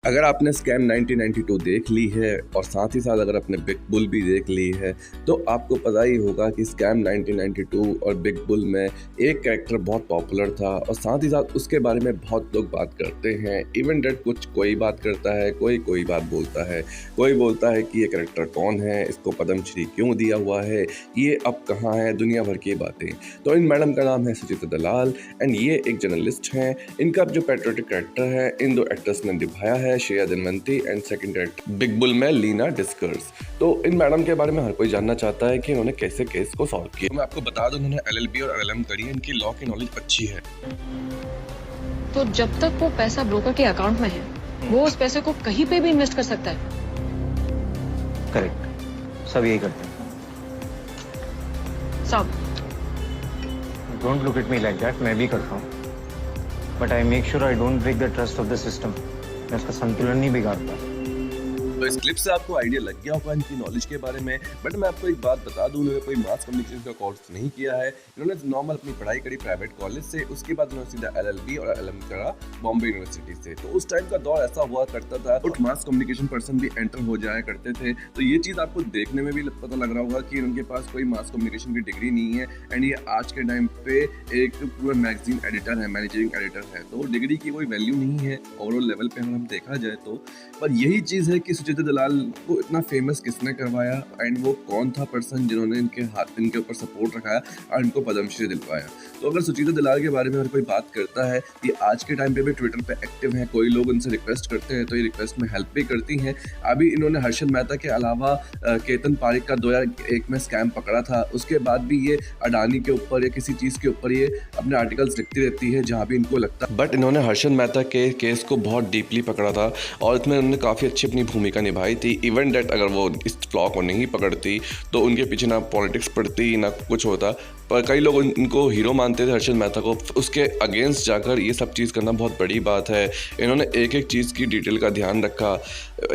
अगर आपने स्कैम 1992 देख ली है और साथ ही साथ अगर आपने बिग बुल भी देख ली है तो आपको पता ही होगा कि स्कैम 1992 और बिग बुल में एक कैरेक्टर बहुत पॉपुलर था और साथ ही साथ उसके बारे में बहुत लोग बात करते हैं। इवन डेट कुछ कोई बात करता है, कोई बात बोलता है, कोई बोलता है कि ये कैरेक्टर कौन है, इसको पद्मश्री क्यों दिया हुआ है, ये अब कहाँ है, दुनिया भर की बातें। तो इन मैडम का नाम है सुचित्रा दलाल एंड ये एक जर्नलिस्ट हैं। इनका जो पैट्रियोटिक कैरेक्टर है इन दो एक्टर्स ने निभाया है, Shreya Dhanwanti and second character big bull में लीना डिस्कर्स। तो इन मैडम के बारे में हर कोई जानना चाहता है कि इन्होंने कैसे केस को सॉल्व किया। मैं आपको बता दूं, इन्होंने LLB और LLM करी है, इनकी लॉ की नॉलेज अच्छी है। तो जब तक वो पैसा ब्रोकर के अकाउंट में है, वो उस पैसे को कहीं पे भी इन्वेस्ट कर सकता है। करेक्ट, सब यही करते हैं। सब don't look at me like that, मैं भी करता हूँ, but I make sure I don't break the trust of the system. मैं उसका संतुलन नहीं बिगाड़ता। तो इस क्लिप से आपको आइडिया लग गया होगा इनकी नॉलेज के बारे में। बट मैं आपको एक बात बता दूं, उन्होंने कोई मास कम्युनिकेशन का कोर्स नहीं किया है। इन्होंने नॉर्मल अपनी पढ़ाई करी प्राइवेट कॉलेज से, उसके बाद उन्होंने सीधा LLB और LLM करा बॉम्बे यूनिवर्सिटी से। तो उस टाइम का दौर ऐसा हुआ करता था, कुछ मास कम्युनिकेशन पर्सन भी एंटर हो जाया करते थे। तो ये चीज़ आपको देखने में भी पता लग रहा होगा कि उनके पास कोई मास कम्युनिकेशन की डिग्री नहीं है एंड ये आज के टाइम पे एक पूरा मैगजीन एडिटर है, मैनेजिंग एडिटर है। तो डिग्री की कोई वैल्यू नहीं है ओवरऑल लेवल पे अगर हम देखा जाए तो। पर यही चीज़ है कि सुचित्रा दलाल को इतना फेमस किसने करवाया एंड वो कौन था पर्सन जिन्होंने इनके ऊपर सपोर्ट रखाया और इनको पद्मश्री दिलवाया। तो अगर सुचित्रा दलाल के बारे में अगर कोई बात करता है, ये आज के टाइम पे भी ट्विटर पे एक्टिव हैं, कोई लोग उनसे रिक्वेस्ट करते हैं तो ये रिक्वेस्ट में हेल्प भी करती हैं। अभी इन्होंने हर्षद मेहता के अलावा केतन पारिक का 2001 में स्कैम पकड़ा था, उसके बाद भी ये अडानी के ऊपर या किसी चीज़ के ऊपर ये अपने आर्टिकल्स लिखती रहती है जहाँ भी इनको लगता है। बट इन्होंने हर्षद मेहता के केस को बहुत डीपली पकड़ा था और इसमें उन्होंने काफ़ी अच्छी अपनी भूमिका निभाई थी। इवन डेट अगर वो इस फ्लॉ को नहीं पकड़ती तो उनके पीछे ना पॉलिटिक्स पड़ती ना कुछ होता। पर कई लोग इनको हीरो मानते थे हर्षद मेहता को, उसके अगेंस्ट जाकर ये सब चीज़ करना बहुत बड़ी बात है। इन्होंने एक एक चीज़ की डिटेल का ध्यान रखा,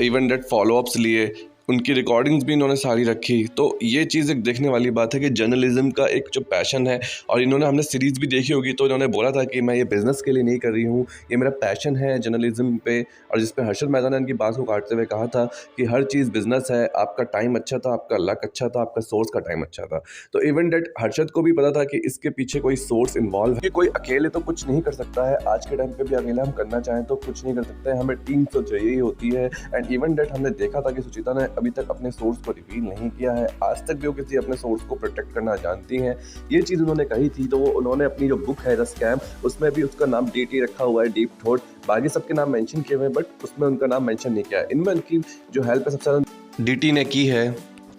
इवन डेट फॉलोअप्स लिए, उनकी रिकॉर्डिंग्स भी इन्होंने सारी रखी। तो ये चीज़ एक देखने वाली बात है कि जर्नलिज्म का एक जो पैशन है, और इन्होंने हमने सीरीज़ भी देखी होगी तो इन्होंने बोला था कि मैं ये बिज़नेस के लिए नहीं कर रही हूँ, ये मेरा पैशन है जर्नलिज्म पे। और जिस पे हर्षद मेहता ने इनकी बात को काटते हुए कहा था कि हर चीज़ बिज़नेस है, आपका टाइम अच्छा था, आपका लक अच्छा था, आपका सोर्स का टाइम अच्छा था। तो इवन डेट हर्षद को भी पता था कि इसके पीछे कोई सोर्स इन्वॉल्व है, कोई अकेले तो कुछ नहीं कर सकता है। आज के टाइम पे भी अकेले हम करना चाहें तो कुछ नहीं कर सकते हैं, हमें टीम तो चाहिए ही होती है। एंड इवन डेट हमने देखा था कि सुचित्रा ने अभी तक अपने सोर्स को रिवील नहीं किया है, आज तक भी वो किसी अपने सोर्स को प्रोटेक्ट करना जानती हैं। ये चीज़ उन्होंने कही थी, तो वो उन्होंने अपनी जो बुक है द स्कैम, उसमें भी उसका नाम DT रखा हुआ है, डीप थॉट। बाकी सबके नाम मेंशन किए हुए हैं बट उसमें उनका नाम मेंशन नहीं किया है। इनमें उनकी जो हेल्प है सबसे ज़्यादा DT ने की है।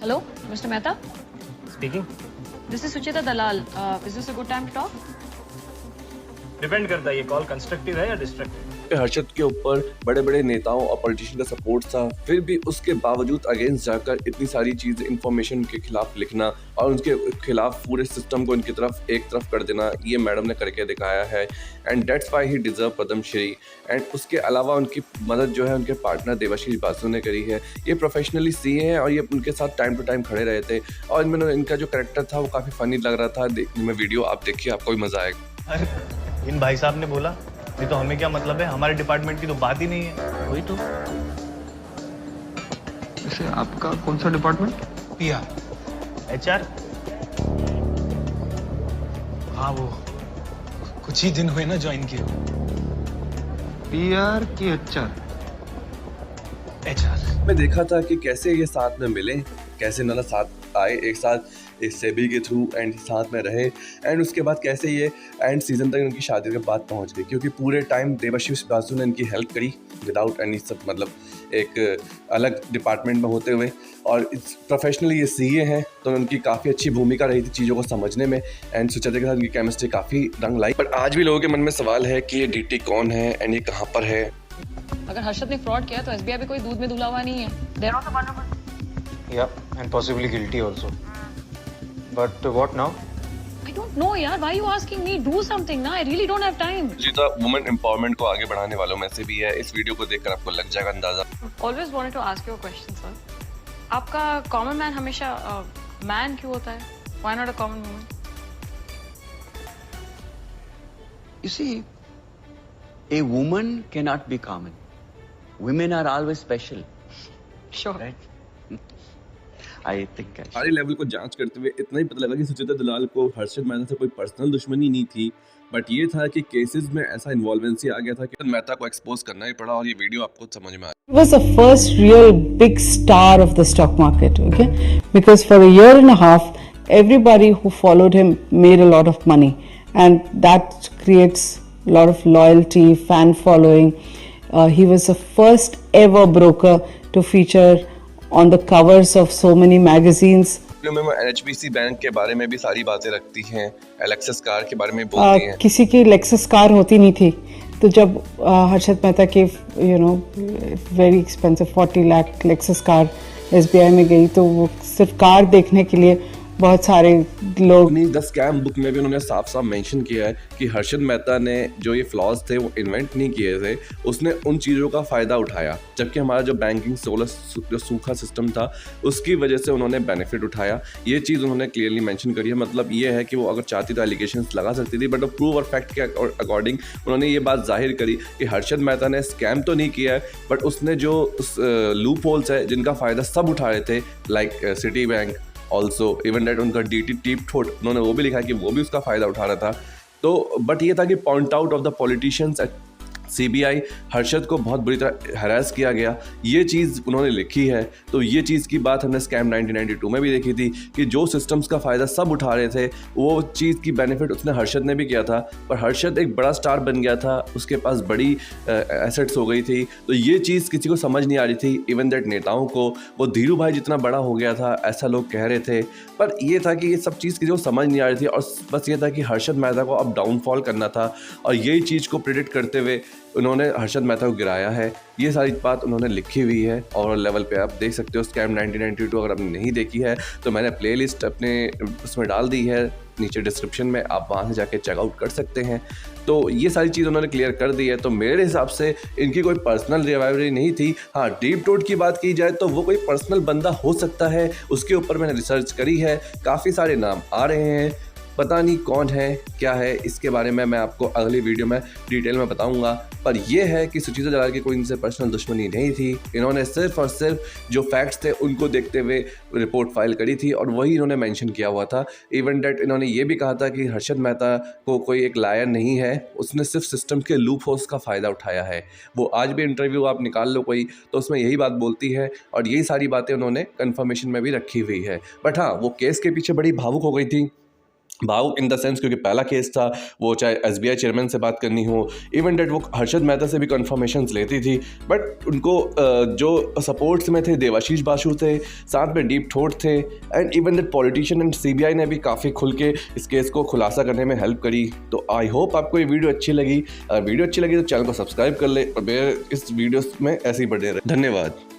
Hello mister Mehta, speaking. This is Suchitra Dalal. Is this a good time to talk? Depend करता है ये कॉल कंस्ट्रक्टिव है या डिस्ट्रक्टिव। हर्षद के ऊपर बड़े बड़े नेताओं और पॉलिटिशियन का सपोर्ट था, फिर भी उसके बावजूद अगेंस्ट जाकर इतनी सारी चीज़ें इन्फॉर्मेशन के खिलाफ लिखना और उनके खिलाफ पूरे सिस्टम को इनकी तरफ एक तरफ कर देना, ये मैडम ने करके दिखाया है। And that's why he deserve Padmashri. And उसके अलावा उनकी मदद जो है उनके पार्टनर देवाशीष बासु ने करी है। ये प्रोफेशनली CA हैं और ये उनके साथ टाइम टू टाइम खड़े रहे थे और इनमें इनका जो कैरेक्टर था वो काफ़ी फनी लग रहा था देखने में। वीडियो आप देखिए, आपको भी मज़ा आएगा। अरे इन भाई साहब ने बोला, नहीं तो हमें क्या मतलब है, हमारे डिपार्टमेंट की तो बात ही नहीं है। वही तो। वैसे आपका कौन सा डिपार्टमेंट? PR HR। हाँ वो कुछ ही दिन हुए ना ज्वाइन किए। PR की HR? HR। मैं देखा था कि कैसे ये साथ में मिले, कैसे इन्होंने साथ आए एक साथ इस सेबी के थ्रू एंड साथ में रहे। एंड उसके बाद कैसे ये एंड सीजन तक उनकी शादी के बाद पहुंच गई, क्योंकि पूरे टाइम देवाशीष बासु ने इनकी हेल्प करी विदाउट एनी सब, मतलब एक अलग डिपार्टमेंट में होते हुए। और प्रोफेशनली ये CA हैं तो उनकी काफ़ी अच्छी भूमिका रही थी चीज़ों को समझने में। एंड सुचित्रा के साथ उनकी केमिस्ट्री काफ़ी रंग लाई। बट आज भी लोगों के मन में सवाल है कि ये DT कौन है एंड ये कहाँ पर है। अगर हर्षद ने फ्रॉड किया तो SBI भी कोई दूध में धुला हुआ नहीं है। They are also vulnerable. Yeah, and possibly guilty also. But what now? I don't know यार, why you asking me? Do something ना, I really don't have time. Suchitra women empowerment को आगे बढ़ाने वालों में से भी है। इस वीडियो को देखकर आपको लग जाएगा अंदाजा। Always wanted to ask you a question, sir. आपका कॉमन मैन हमेशा मैन क्यों होता है? Why not a common woman? You see, a woman cannot be common. women are always special, Sure. right? I think I सारे level को जांच करते हुए इतना ही पता लगा कि सुचित्रा दलाल को हर्षद मेहता से कोई पर्सनल दुश्मनी नहीं थी, बट ये था कि केसेस में ऐसा इन्वॉल्वेंसी आ गया था कि मेहता को एक्सपोज करना ही पड़ा, और ये वीडियो आपको समझ में आ He was the first real big star of the stock market, okay? Because for a year and a half, everybody who followed him made a lot of money, and that creates a lot of loyalty, fan following. He was the first ever broker to feature on the covers of so many magazines. में NHBC bank के बारे में भी सारी बातें रखती हैं, Alexis car के बारे में बोलती हैं। किसी की लेक्सस कार होती नहीं थी, तो जब हर्षद मेहता की very expensive 40 lakh Lexus car SBI में गई, तो वो सिर्फ कार देखने के लिए बहुत सारे लोग। अपनी द स्कैम बुक में भी उन्होंने साफ साफ मेंशन किया है कि हर्षद मेहता ने जो ये फ्लॉज थे वो इन्वेंट नहीं किए थे, उसने उन चीज़ों का फ़ायदा उठाया, जबकि हमारा जो बैंकिंग जो सूखा सिस्टम था उसकी वजह से उन्होंने बेनिफिट उठाया। ये चीज़ उन्होंने क्लियरली मेंशन करी है। मतलब ये है कि वो अगर चाहती तो एलिगेशंस लगा सकती थी, बट वो प्रूव और फैक्ट के अकॉर्डिंग उन्होंने ये बात जाहिर करी कि हर्षद मेहता ने स्कैम तो नहीं किया है, बट उसने जो लूप होल्स है जिनका फ़ायदा सब उठा रहे थे, like Citibank, also even that उनका DT टीप ठोट, उन्होंने वो भी लिखा है कि वो भी उसका फ़ायदा उठा रहा था। तो बट ये था कि point out of the politicians at CBI Harshad को बहुत बुरी तरह हरास किया गया, ये चीज़ उन्होंने लिखी है। तो ये चीज़ की बात हमने स्कैम 1992 में भी देखी थी कि जो सिस्टम्स का फ़ायदा सब उठा रहे थे, वो चीज़ की बेनिफिट उसने हर्षद ने भी किया था, पर हर्षद एक बड़ा स्टार बन गया था, उसके पास बड़ी एसेट्स हो गई थी, तो ये चीज़ किसी को समझ नहीं आ रही थी। इवन दैट नेताओं को वो धीरू भाई जितना बड़ा हो गया था ऐसा लोग कह रहे थे, पर ये था कि ये सब चीज़ किसी को समझ नहीं आ रही थी, और बस ये था कि हर्षद मेहता को अब डाउनफॉल करना था, और यही चीज़ को प्रेडिक्ट करते हुए उन्होंने हर्षद मेहता को गिराया है। ये सारी बात उन्होंने लिखी हुई है ओवरऑल लेवल पे, आप देख सकते हो। स्कैम 1992 अगर आपने नहीं देखी है तो मैंने प्लेलिस्ट अपने उसमें डाल दी है नीचे डिस्क्रिप्शन में, आप वहाँ से जाके चेकआउट कर सकते हैं। तो ये सारी चीज़ उन्होंने क्लियर कर दी है। तो मेरे हिसाब से इनकी कोई पर्सनल रिवाइवरी नहीं थी। हाँ, डीप टोट की बात की जाए तो वो कोई पर्सनल बंदा हो सकता है, उसके ऊपर मैंने रिसर्च करी है, काफ़ी सारे नाम आ रहे हैं, पता नहीं कौन है क्या है, इसके बारे में मैं आपको अगली वीडियो में डिटेल में बताऊंगा। पर यह है कि सुचित्रा दलाल की कोई इनसे पर्सनल दुश्मनी नहीं थी, इन्होंने सिर्फ और सिर्फ जो फैक्ट्स थे उनको देखते हुए रिपोर्ट फाइल करी थी, और वही इन्होंने मेंशन किया हुआ था। इवन डेट इन्होंने ये भी कहा था कि हर्षद मेहता को कोई एक लायर नहीं है, उसने सिर्फ सिस्टम के लूप होल्स का फ़ायदा उठाया है। वो आज भी इंटरव्यू आप निकाल लो कोई, तो उसमें यही बात बोलती है, और यही सारी बातें उन्होंने कन्फर्मेशन में भी रखी हुई है। बट हाँ, वो केस के पीछे बड़ी भावुक हो गई थी, भावुक इन द सेंस क्योंकि पहला केस था, वो चाहे SBI चेयरमैन से बात करनी हो, इवन डेट वो हर्षद मेहता से भी कन्फर्मेशंस लेती थी, बट उनको जो सपोर्ट्स में थे देवाशीष बासु थे, साथ में डीप ठोट थे, and even that politician and CBI ने भी काफ़ी खुल के इस केस को खुलासा करने में हेल्प करी। तो आई होप आपको ये वीडियो अच्छी लगी। वीडियो अच्छी लगी तो चैनल को सब्सक्राइब कर ले, और मेरे इस वीडियो में ऐसे ही बने रहे। धन्यवाद।